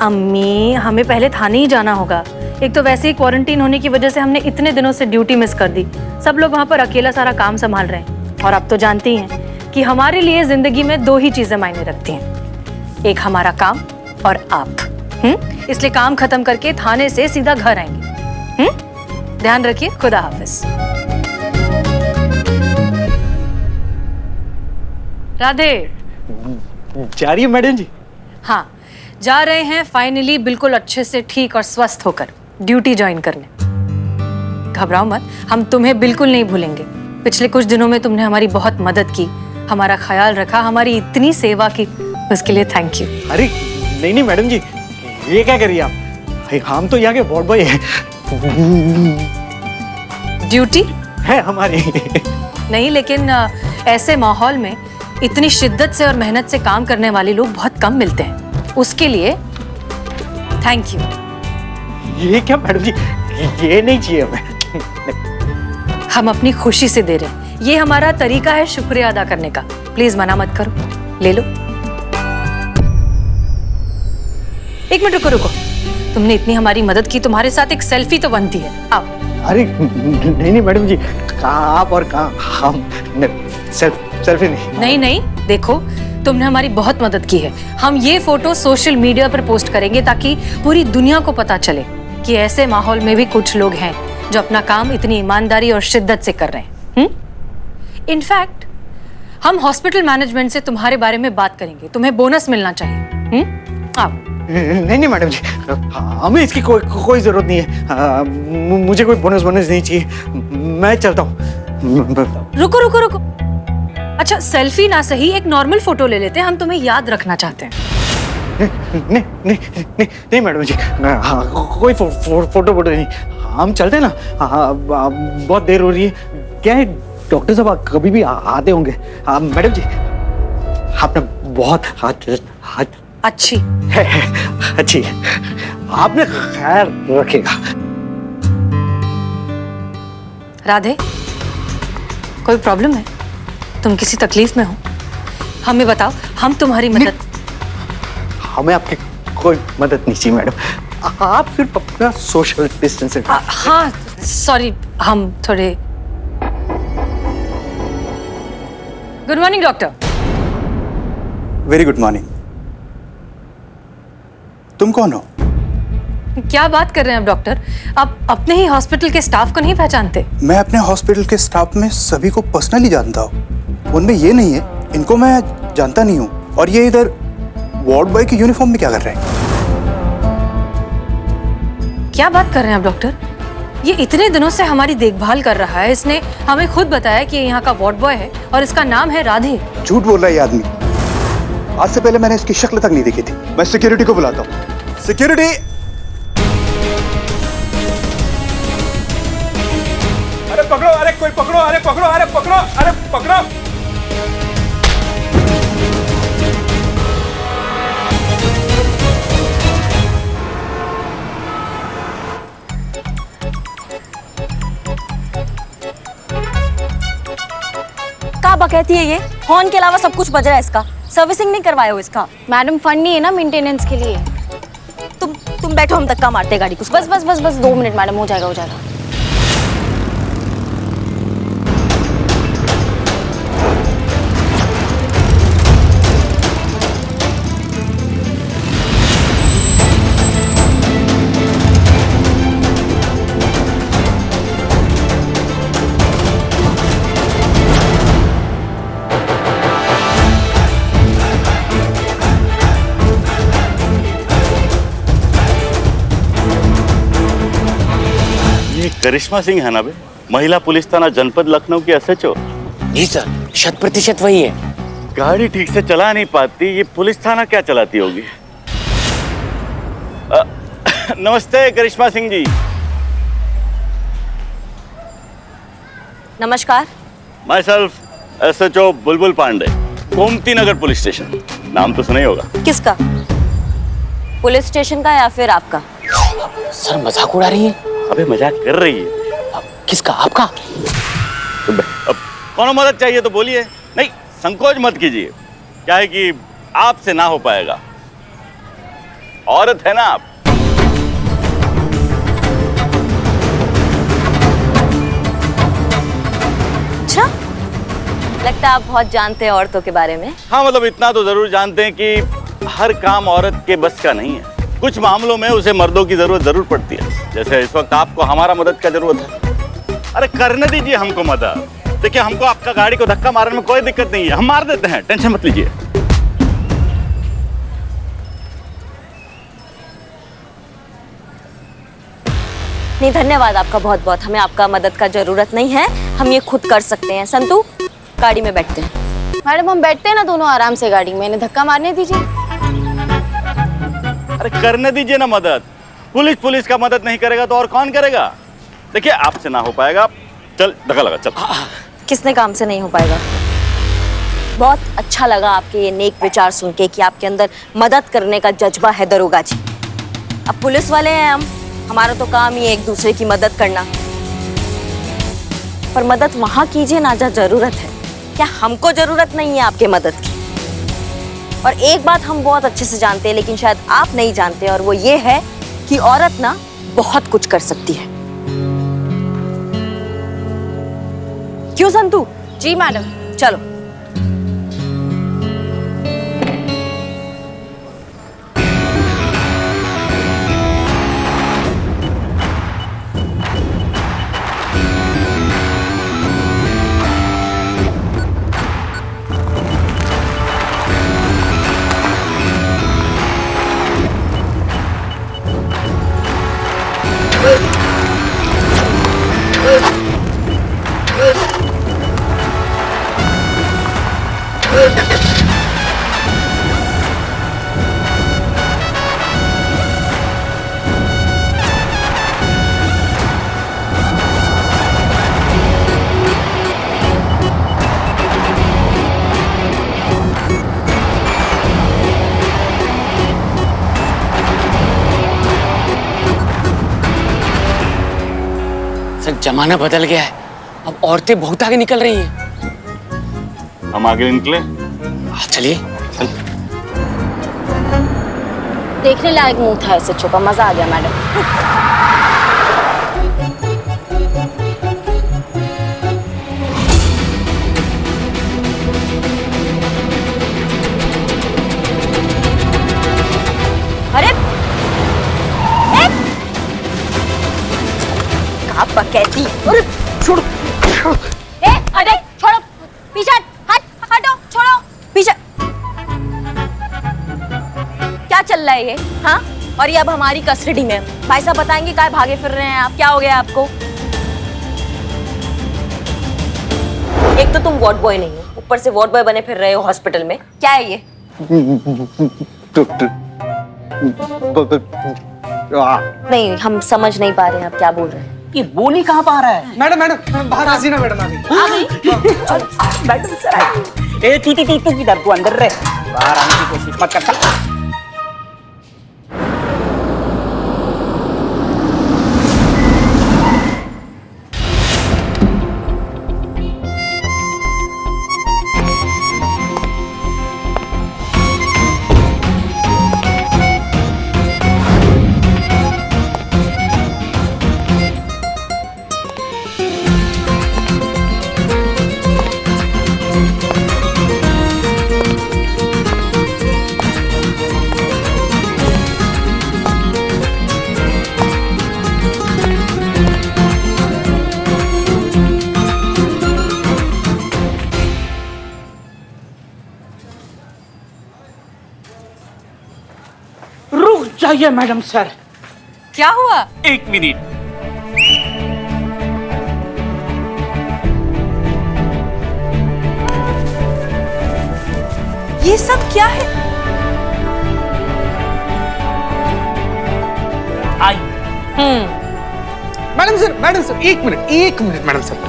अम्मी, हमें पहले थाने ही जाना होगा। एक तो वैसे ही क्वारंटीन होने की वजह से हमने इतने दिनों से ड्यूटी मिस कर दी। सब लोग वहाँ पर अकेला सारा काम संभाल रहे हैं। और आप तो जानती हैं कि हमारे लिए जिंदगी में 2 ही चीजें मायने रखती हैं, एक हमारा काम और आप। इसलिए काम खत्म करके थाने से सीधा घर आएंगे। ध्यान रखिए। खुदा हाफिज। राधे। जा रही है मैडम जी? हाँ, जा रहे हैं फाइनली, बिल्कुल अच्छे से ठीक और स्वस्थ होकर ड्यूटी ज्वाइन करने। घबराओ मत, हम तुम्हें बिल्कुल नहीं भूलेंगे। पिछले कुछ दिनों में तुमने हमारी बहुत मदद की, हमारा ख्याल रखा, हमारी इतनी सेवा की, उसके लिए थैंक यू। अरे नहीं मैडम जी, ये क्या करिए आप? हम तो यहाँ के वार्ड बॉय हैं। ड्यूटी है हमारी। नहीं, लेकिन ऐसे माहौल में इतनी शिद्दत से और मेहनत से काम करने वाले लोग बहुत कम मिलते हैं। उसके लिए थैंक यू। ये क्या मैडम जी, ये नहीं चाहिए हमें। हम अपनी खुशी से दे रहे हैं, ये हमारा तरीका है शुक्रिया अदा करने का। प्लीज मना मत करो, ले लो। एक मिनट रुको। तुमने इतनी हमारी मदद की, तुम्हारे साथ एक सेल्फी तो बनती है। आओ। अरे नहीं मैडम जी, कहाँ आप और कहाँ हम। सेल्फी नहीं, देखो तुमने हमारी बहुत मदद की है। हम ये फोटो सोशल मीडिया पर पोस्ट करेंगे ताकि पूरी दुनिया को पता चले कि ऐसे माहौल में भी कुछ लोग हैं जो अपना काम इतनी ईमानदारी और शिद्दत से कर रहे हैं। इनफैक्ट हम हॉस्पिटल मैनेजमेंट से तुम्हारे बारे में बात करेंगे, तुम्हें बोनस मिलना चाहिए। आओ। नहीं मैडम जी, हमें इसकी कोई जरूरत नहीं है। मुझे कोई बोनस नहीं चाहिए। मैं चलता हूँ। रुको। अच्छा, सेल्फी ना सही, एक नॉर्मल फोटो ले लेते हैं, हम तुम्हें याद रखना चाहते हैं। नहीं मैडम जी, कोई फोटो नहीं। हम चलते हैं ना। बहुत देर हो रही है। क्या है, डॉक्टर साहब कभी भी आते होंगे। मैडम जी, आपने बहुत अच्छी है। आपने ख्याल रखेगा। राधे, कोई प्रॉब्लम है? तुम किसी तकलीफ में हो? हमें बताओ, हम तुम्हारी मदद। हमें आपकी कोई मदद नहीं चाहिए मैडम। आप सिर्फ अपना सोशल डिस्टेंसिंग। हाँ सॉरी, हम थोड़े। Good morning doctor. Very good morning. तुम कौन हो? क्या बात कर रहे हैं आप डॉक्टर? आप अपने ही हॉस्पिटल के स्टाफ को नहीं पहचानते? मैं अपने हॉस्पिटल के स्टाफ में सभी को पर्सनली जानता हूँ। उनमें ये नहीं है, इनको मैं जानता नहीं हूँ। और ये इधर वार्ड बॉय की यूनिफॉर्म में क्या कर रहे हैं? क्या बात कर रहे हैं आप डॉक्टर? ये इतने दिनों से हमारी देखभाल कर रहा है। इसने हमें खुद बताया कि ये यहाँ का वार्ड बॉय है और इसका नाम है राधे। झूठ बोल रहा है ये आदमी। आज से पहले मैंने इसकी शक्ल तक नहीं देखी थी। मैं सिक्योरिटी को बुलाता हूँ। सिक्योरिटी! अरे पकड़ो, अरे कोई पकड़ो, अरे पकड़ो, अरे पकड़ो, अरे पकड़ो। क्या बकैती है ये? हॉर्न के अलावा सब कुछ बज रहा है इसका। सर्विसिंग नहीं करवाए हो इसका? मैडम फंड नहीं है ना मेंटेनेंस के लिए। तुम बैठो, हम धक्का मारते हैं गाड़ी को। बस 2 मिनट मैडम, हो जाएगा। करिश्मा सिंह है ना बे, महिला पुलिस थाना जनपद लखनऊ की SHO। जी सर, 100% वही है। गाड़ी ठीक से चला नहीं पाती, ये पुलिस थाना क्या चलाती होगी? नमस्ते करिश्मा सिंह जी। नमस्कार। My self SHO Bulbul Pandey, Gomti Nagar police station. नाम तो सुना ही होगा। किसका? पुलिस स्टेशन का या फिर आपका? सर मजाक उड़ा रही है। अबे मजाक कर रही है। किसका? आपका? अब कौन मदद चाहिए तो बोलिए। नहीं, संकोच मत कीजिए, क्या है कि आपसे ना हो पाएगा। औरत है ना आप। अच्छा, लगता है आप बहुत जानते हैं औरतों के बारे में। हाँ, मतलब इतना तो जरूर जानते हैं कि हर काम औरत के बस का नहीं है। कुछ मामलों में उसे मर्दों की जरूरत जरूर पड़ती है, जैसे इस वक्त आपको हमारा मदद का जरूरत है। अरे करने दीजिए हमको मदद। देखिए, हमको आपका गाड़ी को धक्का मारने में कोई दिक्कत नहीं है, हम मार देते हैं, टेंशन मत लीजिए। नहीं, धन्यवाद आपका बहुत बहुत। हमें आपका मदद का जरूरत नहीं है, हम ये खुद कर सकते हैं। संतू, गाड़ी में बैठते हैं। मैडम हम बैठते हैं ना दोनों आराम से गाड़ी में, इन्हें धक्का मारने दीजिए। अरे करने दीजिए ना मदद। पुलिस का मदद नहीं करेगा तो और कौन करेगा? देखिए, आपसे ना हो पाएगा। चल, धक्का लगा, चल। किसने काम से नहीं हो पाएगा? बहुत अच्छा लगा आपके ये नेक विचार सुन के कि आपके अंदर मदद करने का जज्बा है दरोगा जी। अब पुलिस वाले हैं हम, हमारा तो काम ही है एक दूसरे की मदद करना। पर मदद वहां कीजिए ना जहाँ जरूरत है। क्या हमको जरूरत नहीं है आपके मदद की? और एक बात हम बहुत अच्छे से जानते हैं, लेकिन शायद आप नहीं जानते, और वो ये है कि औरत ना बहुत कुछ कर सकती है। क्यों संतू? जी मैडम। चलो। सर जमाना बदल गया है, अब औरतें बहुत आगे निकल रही हैं। हम आगे निकले। चलिए। देखने लायक मुंह था ऐसे छुपा, मजा आ गया मैडम। अरे आप कहती। अरे छोड़ो। अरे छोड़ो, पीछे हटो, छोड़ो पीछे। क्या चल रहा है ये? हाँ, और ये अब हमारी कस्टडी में। भाई साहब बताएंगे क्या भागे फिर रहे हैं आप? क्या हो गया आपको? एक तो तुम वार्ड बॉय नहीं हो, ऊपर से वार्ड बॉय बने फिर रहे हो हॉस्पिटल में। क्या है ये? नहीं, हम समझ नहीं पा रहे हैं आप क्या बोल रहे हैं। ये बोली कहाँ पा रहा है? मैडम बाहर हसीना मैडम आ गई। Madam sir I. ए तू किधर? तू अंदर रह, बाहर आने की कोशिश मत कर। चल। चाहिए मैडम सर। क्या हुआ? 1 मिनट। ये सब क्या है? आई। Madam sir 1 minute madam sir.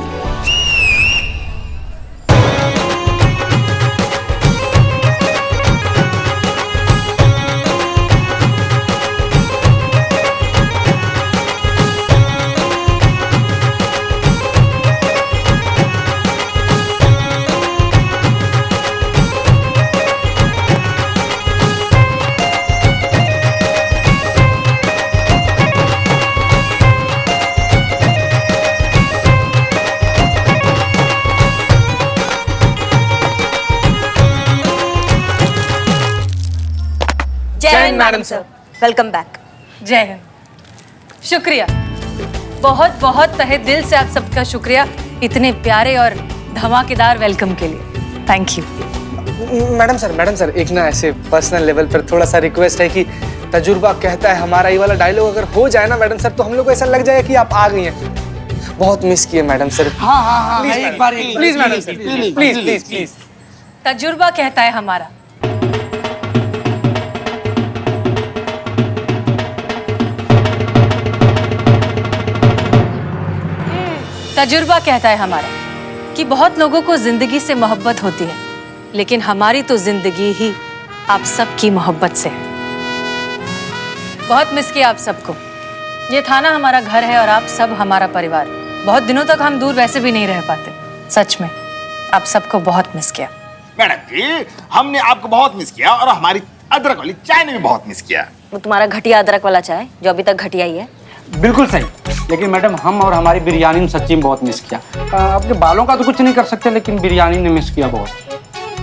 Jai Hind madam sir. Welcome back. Jai Hind. शुक्रिया, बहुत बहुत तहे दिल से आप सबका शुक्रिया इतने प्यारे और धमाकेदार वेलकम के लिए। Thank you. मैडम सर एक ना ऐसे पर्सनल लेवल पर थोड़ा सा रिक्वेस्ट है कि तजुर्बा कहता है हमारा ये वाला डायलॉग अगर हो जाए ना मैडम सर, तो हम लोग को ऐसा लग जाए कि आप आ गई हैं। बहुत मिस किए मैडम सर। हाँ एक बार प्लीज मैडम सर, प्लीज। तजुर्बा कहता है हमारा। तजुर्बा कहता है हमारा कि बहुत लोगों को जिंदगी से मोहब्बत होती है, लेकिन हमारी तो जिंदगी ही आप सबकी मोहब्बत से है। बहुत मिस किया आप सबको। ये थाना हमारा घर है और आप सब हमारा परिवार। बहुत दिनों तक हम दूर वैसे भी नहीं रह पाते। सच में आप सबको बहुत मिस किया। मैडम जी, हमने आपको बहुत मिस किया और हमारी अदरक वाली चाय ने भी बहुत मिस किया। वो तुम्हारा घटिया अदरक वाला चाय जो अभी तक घटिया ही है। बिल्कुल सही, लेकिन मैडम हम और हमारी बिरयानी ने सच्ची में बहुत मिस किया। अपने बालों का तो कुछ नहीं कर सकते, लेकिन बिरयानी ने मिस किया बहुत।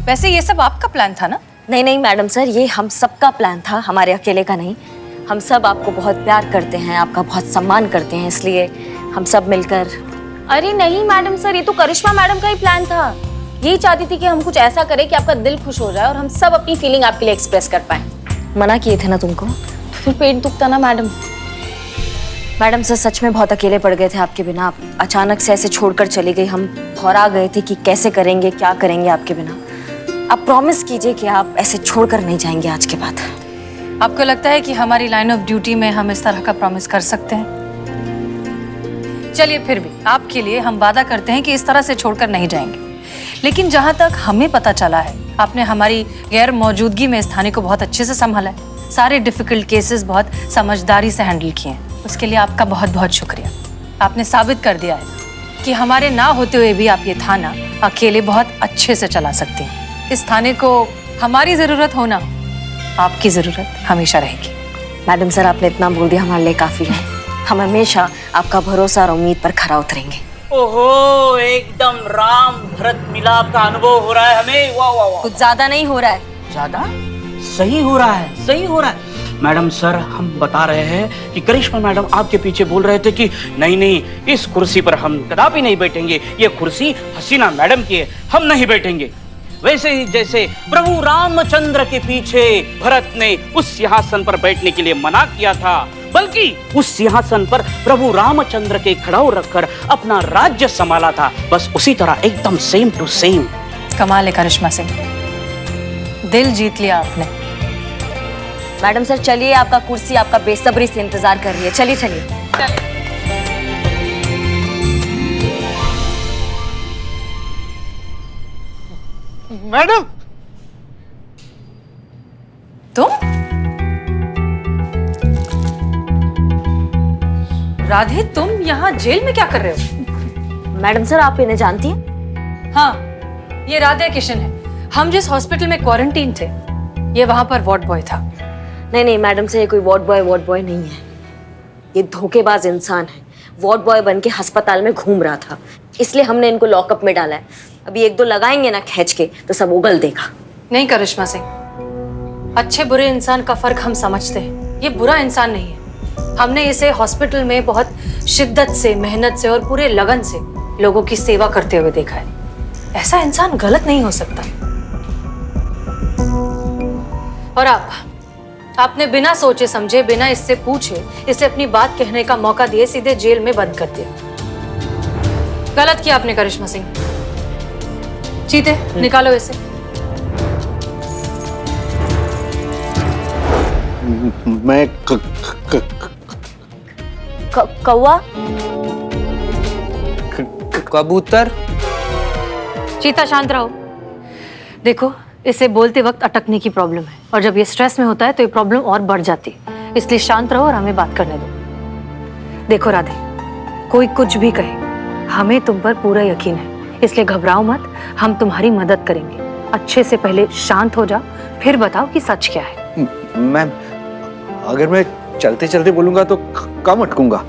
वैसे ये सब आपका प्लान था ना? नहीं मैडम सर, ये हम सबका प्लान था, हमारे अकेले का नहीं। हम सब आपको बहुत प्यार करते हैं, आपका बहुत सम्मान करते हैं, इसलिए हम सब मिलकर। अरे नहीं मैडम सर, ये तो करिश्मा मैडम का ही प्लान था। यही चाहती थी कि हम कुछ ऐसा करें कि आपका दिल खुश हो जाए और हम सब अपनी फीलिंग आपके लिए एक्सप्रेस कर पाए। मना किए थे ना तुमको, तो फिर पेट दुखता ना मैडम। मैडम सर सच में बहुत अकेले पड़ गए थे आपके बिना। आप अचानक से ऐसे छोड़कर चली गई, हम घबरा गए थे कि कैसे करेंगे, क्या करेंगे आपके बिना। आप प्रॉमिस कीजिए कि आप ऐसे छोड़कर नहीं जाएंगे आज के बाद। आपको लगता है कि हमारी लाइन ऑफ ड्यूटी में हम इस तरह का प्रॉमिस कर सकते हैं? चलिए फिर भी आपके लिए हम वादा करते हैं कि इस तरह से छोड़कर नहीं जाएंगे। लेकिन जहां तक हमें पता चला है, आपने हमारी गैर मौजूदगी में इस थाने को बहुत अच्छे से संभाला है। सारे डिफिकल्ट केसेस बहुत समझदारी से हैंडल किए हैं। उसके लिए आपका बहुत बहुत शुक्रिया। आपने साबित कर दिया है कि हमारे ना होते हुए भी आप ये थाना अकेले बहुत अच्छे से चला सकते हैं। इस थाने को हमारी जरूरत होना, आपकी जरूरत हमेशा रहेगी। मैडम सर आपने इतना बोल दिया हमारे लिए काफी है। हम हमेशा आपका भरोसा और उम्मीद पर खरा उतरेंगे। ओहो, एकदम राम भरत मिलाप का अनुभव हो रहा है हमें। वाह वाह वाह। कुछ ज्यादा नहीं हो रहा है। ज्यादा सही हो रहा है, सही हो रहा है। मैडम सर हम बता रहे हैं कि करिश्मा मैडम आपके पीछे बोल रहे थे कि नहीं इस कुर्सी पर हम कदापि नहीं बैठेंगे, ये कुर्सी हसीना मैडम की है, हम नहीं बैठेंगे। वैसे ही जैसे प्रभु रामचंद्र के पीछे भरत ने उस सिंहासन पर बैठने के लिए मना किया था, बल्कि उस सिंहासन पर प्रभु रामचंद्र के खड़ाऊ रखकर अपना राज्य संभाला था। बस उसी तरह एकदम सेम टू सेम। कमाल है करिश्मा सिंह, दिल जीत लिया आपने। मैडम सर चलिए, आपका कुर्सी आपका बेसब्री से इंतजार कर रही है। चलिए। मैडम तुम? राधे तुम यहाँ जेल में क्या कर रहे हो? मैडम सर आप इन्हें जानती हैं? हाँ, ये राधे किशन है। हम जिस हॉस्पिटल में क्वारंटीन थे, ये वहां पर वार्ड बॉय था। नहीं मैडम सर, ये कोई वार्ड बॉय नहीं है। ये धोखेबाज इंसान है। वार्ड बॉय बन के अस्पताल में घूम रहा था, इसलिए हमने इनको लॉकअप में डाला है। अभी एक दो लगाएंगे ना खींच के तो सब उगल देगा। नहीं करिश्मा सिंह, अच्छे बुरे इंसान का फर्क हम समझते हैं। ये बुरा इंसान नहीं है। हमने इसे हॉस्पिटल में बहुत शिद्दत से, मेहनत से और पूरे लगन से लोगों की सेवा करते हुए देखा है। ऐसा इंसान गलत नहीं हो सकता। और आपने बिना सोचे समझे, बिना इससे पूछे, इसे अपनी बात कहने का मौका दिए सीधे जेल में बंद कर दिया। गलत किया आपने करिश्मा सिंह। चीते निकालो इसे। मैं कौवा, कबूतर। चीता शांत रहो। देखो, इसे बोलते वक्त अटकने की प्रॉब्लम है और जब ये स्ट्रेस में होता है तो ये प्रॉब्लम और बढ़ जाती है। इसलिए शांत रहो और हमें बात करने दो। देखो राधे, कोई कुछ भी कहे, हमें तुम पर पूरा यकीन है, इसलिए घबराओ मत। हम तुम्हारी मदद करेंगे। अच्छे से पहले शांत हो जाओ, फिर बताओ कि सच क्या है। मैम, अगर मैं चलते चलते बोलूंगा तो कम अटकूंगा,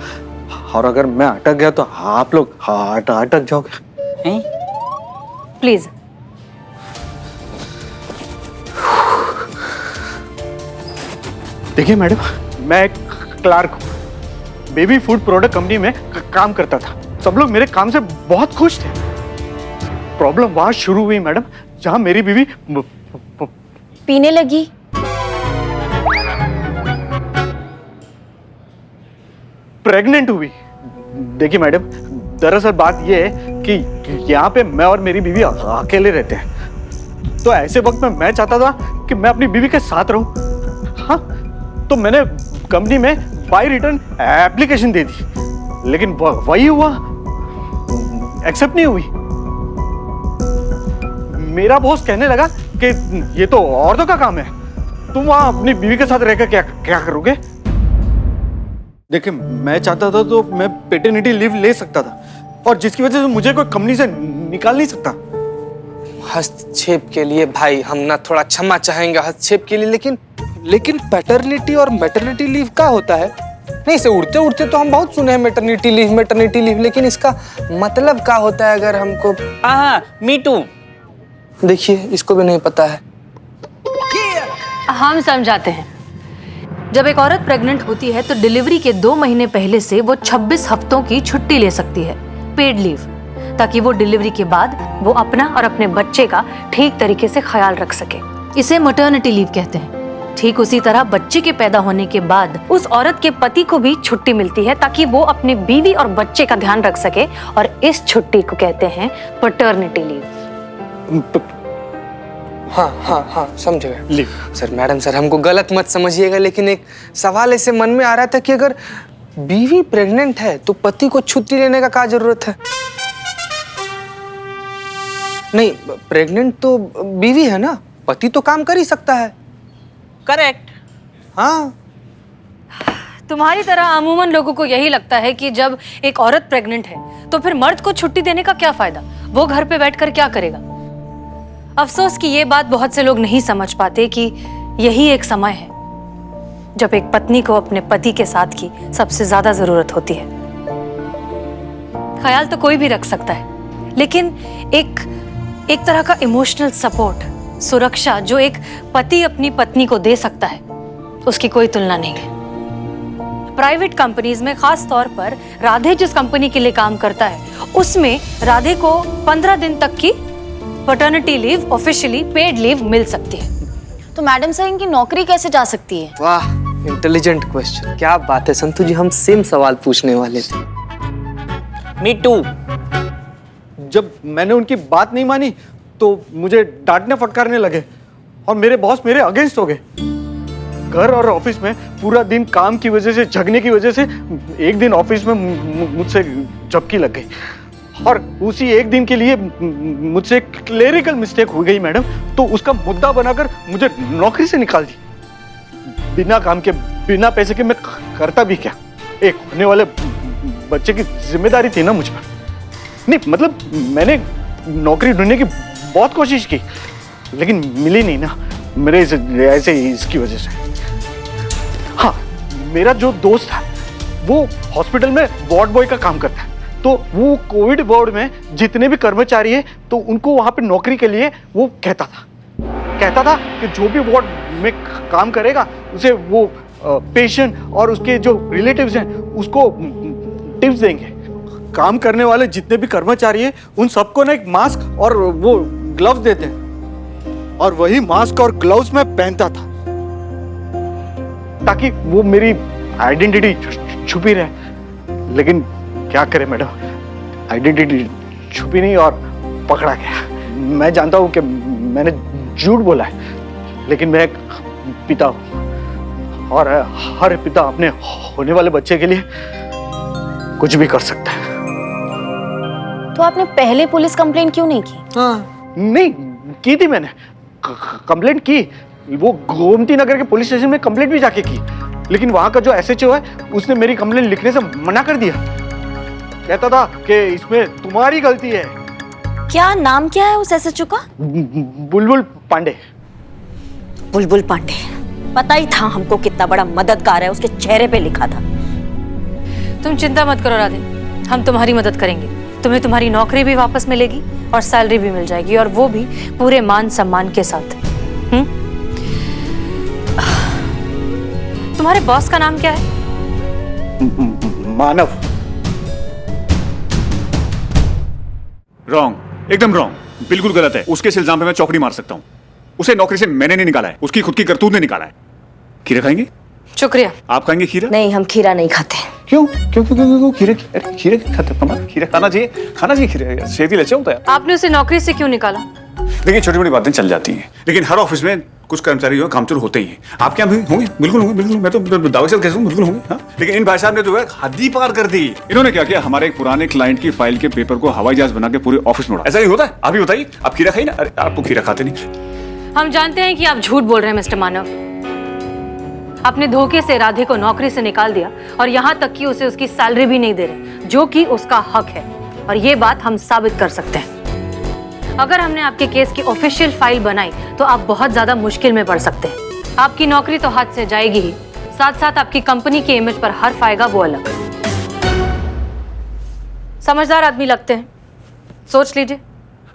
और अगर मैं अटक गया तो आप लोग अटक जाओगे। प्लीज। देखिए मैडम, मैं एक क्लार्क हूँ, बेबी फूड प्रोडक्ट कंपनी में काम करता था। सब लोग मेरे काम से बहुत खुश थे। प्रॉब्लम वहां शुरू हुई मैडम, जहां मेरी बीवी पीने लगी। प्रेग्नेंट हुई। देखिए मैडम, दरअसल बात यह है कि यहाँ पे मैं और मेरी बीवी अकेले रहते हैं, तो ऐसे वक्त में मैं चाहता था कि मैं अपनी बीवी के साथ रहूं। हाँ, तो मैंने कंपनी में बाय रिटर्न एप्लीकेशन दे दी, लेकिन वही हुआ, एक्सेप्ट नहीं हुई। मेरा बॉस कहने लगा कि ये तो औरतों का काम है, तुम वहां अपनी बीवी के साथ रहकर क्या करोगे। देखिए, मैं चाहता था तो मैं पैटर्निटी लीव ले सकता था, और जिसकी वजह से मुझे कोई कंपनी से निकाल नहीं सकता। हस्तक्षेप के लिए भाई हम ना थोड़ा क्षमा चाहेंगे हस्तक्षेप के लिए, लेकिन पैटर्निटी और मैटरनिटी लीव का होता है? नहीं, इसे उड़ते उड़ते तो हम बहुत सुने हैं मैटरनिटी लीव, लेकिन इसका मतलब क्या होता है अगर हमको? हाँ, मी टू। देखिए, इसको भी नहीं पता है। हम समझाते हैं। जब एक औरत प्रेग्नेंट होती है तो डिलीवरी के 2 महीने पहले से वो 26 हफ्तों की छुट्टी ले सकती है, पेड लीव, ताकि वो डिलीवरी के बाद वो अपना और अपने बच्चे का ठीक तरीके से ख्याल रख सके। इसे मैटरनिटी लीव कहते हैं। ठीक उसी तरह बच्चे के पैदा होने के बाद उस औरत के पति को भी छुट्टी मिलती है, ताकि वो अपने बीवी और बच्चे का ध्यान रख सके, और इस छुट्टी को कहते हैं पैटर्निटी लीव। हाँ, समझ गए सर। मैडम सर, हमको गलत मत समझिएगा, लेकिन एक सवाल ऐसे मन में आ रहा था कि अगर बीवी प्रेग्नेंट है तो पति को छुट्टी लेने का क्या जरूरत है? नहीं, प्रेग्नेंट तो बीवी है ना, पति तो काम कर ही सकता है। करेक्ट। हाँ, तुम्हारी तरह अमूमन लोगों को यही लगता है कि जब एक औरत प्रेग्नेंट है तो फिर मर्द को छुट्टी देने का क्या फायदा, वो घर पे बैठकर क्या करेगा। अफसोस कि ये बात बहुत से लोग नहीं समझ पाते कि यही एक समय है जब एक पत्नी को अपने पति के साथ की सबसे ज्यादा जरूरत होती है। ख्याल तो कोई भी रख सकता है, लेकिन एक तरह का इमोशनल सपोर्ट, सुरक्षा जो एक पति अपनी पत्नी को दे सकता है, उसकी कोई तुलना नहीं है। प्राइवेट कंपनीज में, खास तौर पर राधे जिस कंपनी के लिए काम करता है, उसमें राधे को 15 दिन तक की paternity leave, officially paid leave मिल सकती है। तो मैडम सर, इनकी नौकरी कैसे जा सकती है? वाह, इंटेलिजेंट क्वेश्चन। क्या बात है संतु जी, हम सेम सवाल पूछने वाले थे। Me too. जब मैंने उनकी बात नहीं मानी तो मुझे डांटने फटकारने लगे, और मेरे बॉस मेरे अगेंस्ट हो गए। घर और ऑफिस में पूरा दिन काम की वजह से, झगड़ने की वजह से एक दिन ऑफिस में मुझसे झपकी लग गई, और उसी एक दिन के लिए मुझसे क्लेरिकल मिस्टेक हो गई मैडम, तो उसका मुद्दा बनाकर मुझे नौकरी से निकाल दी। बिना काम के, बिना पैसे के मैं करता भी क्या? एक होने वाले बच्चे की जिम्मेदारी थी ना मुझ पर। नहीं, मतलब मैंने नौकरी ढूंढने की बहुत कोशिश की, लेकिन मिली नहीं ना, मेरे ऐसे इसकी वजह से। हाँ, मेरा जो दोस्त था वो हॉस्पिटल में वार्ड बॉय का काम करता है, तो वो कोविड वार्ड में जितने भी कर्मचारी है तो उनको वहां पे नौकरी के लिए वो कहता था कि जो भी वार्ड में काम करेगा उसे वो पेशेंट और उसके जो रिलेटिव्स हैं उसको टिप्स देंगे। काम करने वाले जितने भी कर्मचारी हैं उन सबको ना एक मास्क और वो ग्लव्स देते हैं, और वही मास्क और ग्लव्स मैं पहनता था ताकि वो मेरी आइडेंटिटी छुपी रहे। लेकिन क्या करे मैडम, आइडेंटिटी छुपी नहीं और पकड़ा गया। मैं जानता हूं कि मैंने झूठ बोला है, लेकिन मैं एक पिता हूं, और हर पिता अपने होने वाले बच्चे के लिए कुछ भी कर सकता है। तो आपने पहले पुलिस कंप्लेंट क्यों नहीं की? हाँ, नहीं की थी मैंने, कंप्लेंट की, वो गोमती नगर के पुलिस स्टेशन में कंप्लेंट भी जाके की, लेकिन वहां का जो एसएचओ है उसने मेरी कंप्लेंट लिखने से मना कर दिया। कहता था कि इसमें तुम्हारी गलती है। क्या नाम क्या है उस एसएचओ का? बुलबुल पांडे। बुलबुल पांडे, पता ही था हमको कितना बड़ा मददगार है, उसके चेहरे पे लिखा था। तुम चिंता मत करो राधे, हम तुम्हारी मदद करेंगे। तुम्हें तुम्हारी नौकरी भी वापस मिलेगी और सैलरी भी मिल जाएगी, और वो भी पूरे मान सम्मान के साथ। तुम्हारे बॉस का नाम क्या है? मानव। रॉन्ग, एकदम रॉन्ग, बिल्कुल गलत है। उसके इस इल्जाम पे मैं चौकड़ी मार सकता हूँ। उसे नौकरी से मैंने नहीं निकाला है, उसकी खुद की करतूत ने निकाला है। खीरा खाएंगे? शुक्रिया। आप खाएंगे खीरा? नहीं, हम खीरा नहीं खाते। क्यों क्यों क्यों क्यों, क्यों? खीरा खीरा खाते हैं? खीरा खाना चाहिए खीरा, सेहत ही अच्छा होता है। आपने उसे नौकरी से क्यों निकाला? देखिए, छोटी मोटी बातें चल जाती हैं, लेकिन हर ऑफिस में कुछ कर्मचारी जो है कामचोर होते ही हैं। आपके यहाँ भी होंगे? बिल्कुल होंगे, बिल्कुल। मैं तो दावे से कहता हूँ बिल्कुल होंगे। हाँ, लेकिन इन भाई साहब ने जो है हद ही पार कर दी। इन्होंने क्या किया, हमारे एक पुराने क्लाइंट की फाइल के पेपर को हवाई जहाज बना के पूरे ऑफिस में उड़ा। ऐसा नहीं होता है? आप ही बताइए, आप खीरा खाइए ना। अरे आप तो खीरा खाते नहीं। हम जानते हैं कि आप झूठ बोल रहे हैं मिस्टर मानव। आपने धोखे से राधे को नौकरी से निकाल दिया और यहाँ तक कि उसे उसकी सैलरी भी नहीं दे रहे, जो कि उसका हक है। और ये बात हम साबित कर सकते हैं। अगर हमने आपके केस की ऑफिशियल फाइल बनाई तो आप बहुत ज्यादा मुश्किल में पड़ सकते हैं। आपकी नौकरी तो हाथ से जाएगी ही, साथ साथ आपकी कंपनी की इमेज पर हर्फ आएगा, वो अलग। समझदार आदमी लगते हैं, सोच लीजिए।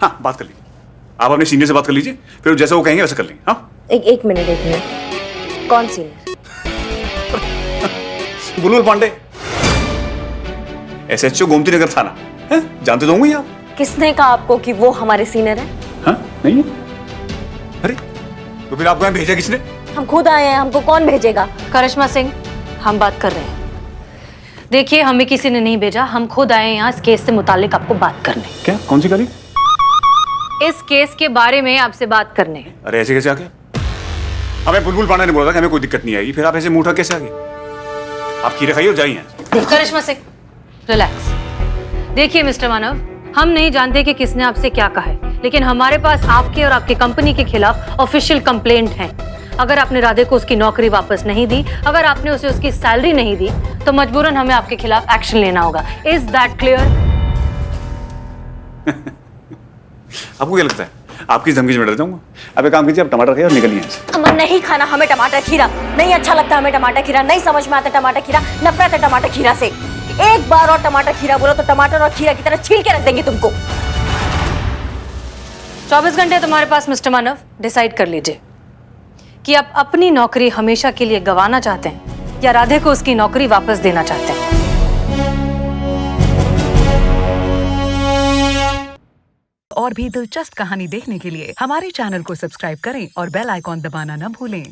हाँ, बात कर लीजिए। आप अपने सीनियर से बात कर लीजिए, फिर जैसा वो कहेंगे वैसा कर लेंगे। हाँ, एक मिनट। कौन सीनियर? बुलबुल पांडे, SHO गोमती नगर थाना है, जानते तो होंगे आप। किसने कहा आपको कि वो हमारे सीनियर है? हाँ, नहीं है? अरे तो फिर आपको यहाँ भेजा किसने? हम खुद आए हैं, हमको कौन भेजेगा? करिश्मा सिंह, हम बात कर रहे हैं। देखिए, हमें किसी ने नहीं भेजा, हम खुद आए हैं यहाँ इस केस से मुतालिक आपको बात करने। क्या? कौन सी गाड़ी? इस केस के बारे में आपसे बात करने। अरे ऐसे कैसे आ गया? हमें बुलबुल पांडे ने बोला था कि हमें कोई दिक्कत नहीं आएगी, फिर आप ऐसे मुंह उठा कैसे आ गए? आप खीरे खाइए और जाइए। करिश्मा सिंह, रिलैक्स। देखिए मिस्टर मानव, हम नहीं जानते कि किसने आपसे क्या कहा है, लेकिन हमारे पास आपके और आपकी कंपनी के खिलाफ ऑफिशियल कंप्लेंट है। अगर आपने राधे को उसकी नौकरी वापस नहीं दी, अगर आपने उसे उसकी सैलरी नहीं दी, तो मजबूरन हमें आपके खिलाफ एक्शन लेना होगा। Is that clear? आपको क्या लगता है आपकी इस धमकी में डर जाऊंगा? आप एक काम कीजिए, आप टमाटर खाइए और निकलिए यहाँ से। हम नहीं खाना, हमें टमाटर खीरा नहीं अच्छा लगता। हमें टमाटर खीरा नहीं समझ में आता। टमाटर खीरा, नफरत है टमाटर खीरा से। एक बार और टमाटर खीरा बोला तो टमाटर और खीरा की तरह छील के रख देंगे तुमको। 24 घंटे तुम्हारे पास मिस्टर मानव, डिसाइड कर लीजिए कि आप अपनी नौकरी हमेशा के लिए गंवाना चाहते हैं या राधे को उसकी नौकरी वापस देना चाहते हैं। और भी दिलचस्प कहानी देखने के लिए हमारे चैनल को सब्सक्राइब करें और बेल आइकॉन दबाना न भूलें।